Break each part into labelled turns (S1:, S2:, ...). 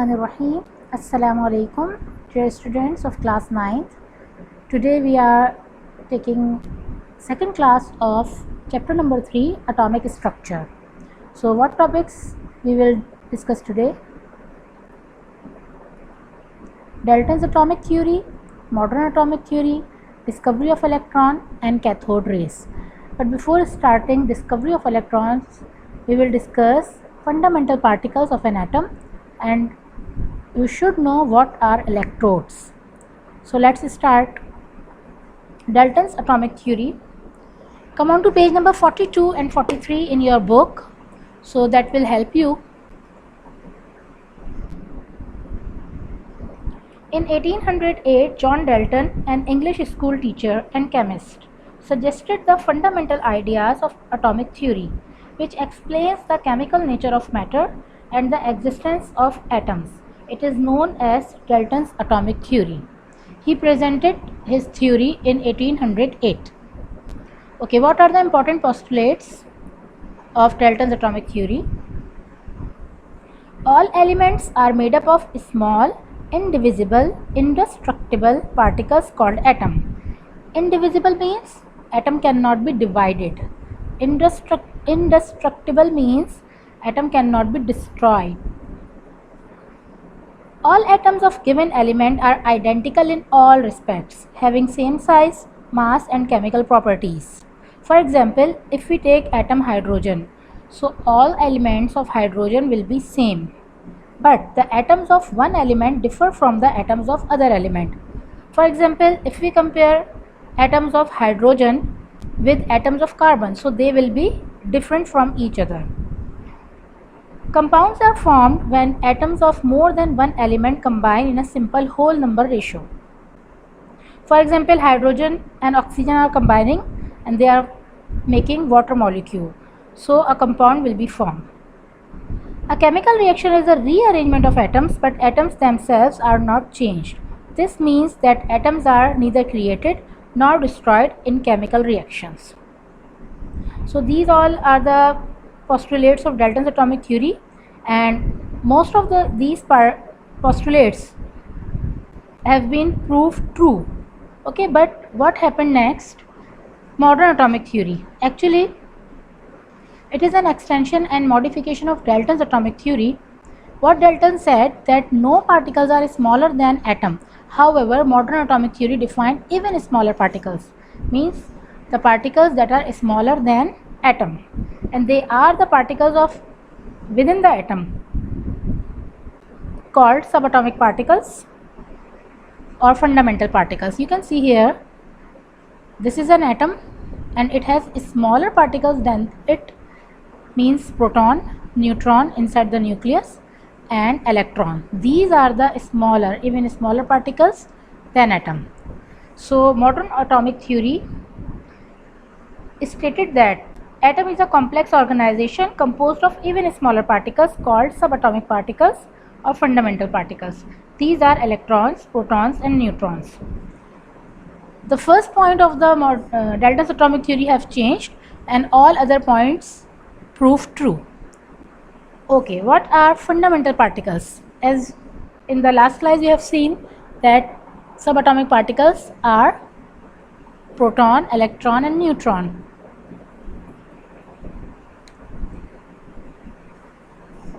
S1: Bismillahirrahmanirrahim. Assalamu alaikum, dear students of class 9th. Today we are taking second class of chapter number 3, atomic structure. So what topics we will discuss today? Dalton's atomic theory, modern atomic theory, discovery of electron and cathode rays. But before starting discovery of electrons, we will discuss fundamental particles of an atom, and you should know what are electrodes. So let's start. Dalton's atomic theory. Come on to page number 42 and 43 in your book, so that will help you. In 1808, John Dalton, an English school teacher and chemist, suggested the fundamental ideas of atomic theory, which explains the chemical nature of matter and the existence of atoms. It is known as Dalton's atomic theory. He presented his theory in 1808. Okay, what are the important postulates of Dalton's atomic theory? All elements are made up of small, indivisible, indestructible particles called atom. Indivisible means atom cannot be divided. Indestructible means atom cannot be destroyed. All atoms of given element are identical in all respects, having same size, mass and chemical properties. For example, if we take atom hydrogen, so all elements of hydrogen will be same. But the atoms of one element differ from the atoms of other element. For example, if we compare atoms of hydrogen with atoms of carbon, so they will be different from each other. Compounds are formed when atoms of more than one element combine in a simple whole number ratio. For example, hydrogen and oxygen are combining and they are making water molecule. So a compound will be formed. A chemical reaction is a rearrangement of atoms, but atoms themselves are not changed. This means that atoms are neither created nor destroyed in chemical reactions. So these all are the postulates of Dalton's atomic theory, and most of these postulates have been proved true. Okay, but what happened next? Modern atomic theory. Actually, it is an extension and modification of Dalton's atomic theory. What Dalton said, that no particles are smaller than atom. However, modern atomic theory defined even smaller particles, means the particles that are smaller than atom, and they are the particles of within the atom called subatomic particles or fundamental particles. You can see here, this is an atom and it has smaller particles than it, means proton, neutron inside the nucleus and electron. These are the smaller, even smaller particles than atom. So modern atomic theory stated that atom is a complex organization composed of even smaller particles called subatomic particles or fundamental particles. These are electrons, protons and neutrons. The first point of the Dalton's atomic theory have changed and all other points proved true. Okay, what are fundamental particles? As in the last slide we have seen that subatomic particles are proton, electron and neutron.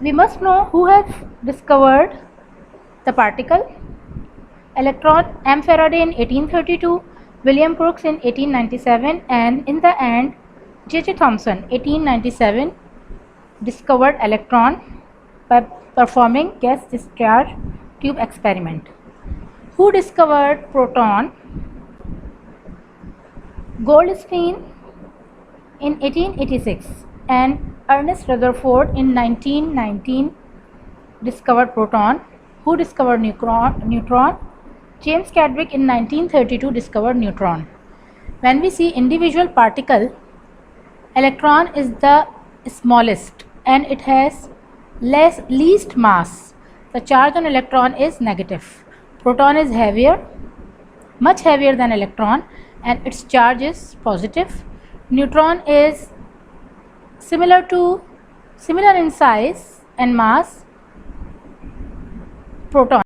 S1: We must know who has discovered the particle. Electron, M. Faraday in 1832, William Crookes in 1897, and in the end J.J. Thomson 1897 discovered electron by performing gas discharge tube experiment. Who discovered proton? Goldstein in 1886 and Ernest Rutherford in 1919 discovered proton. Who discovered neutron? James Chadwick in 1932 discovered neutron. When we see individual particle, electron is the smallest and it has least mass. The charge on electron is negative. Proton is heavier, much heavier than electron, and its charge is positive. Neutron is similar in size and mass proton.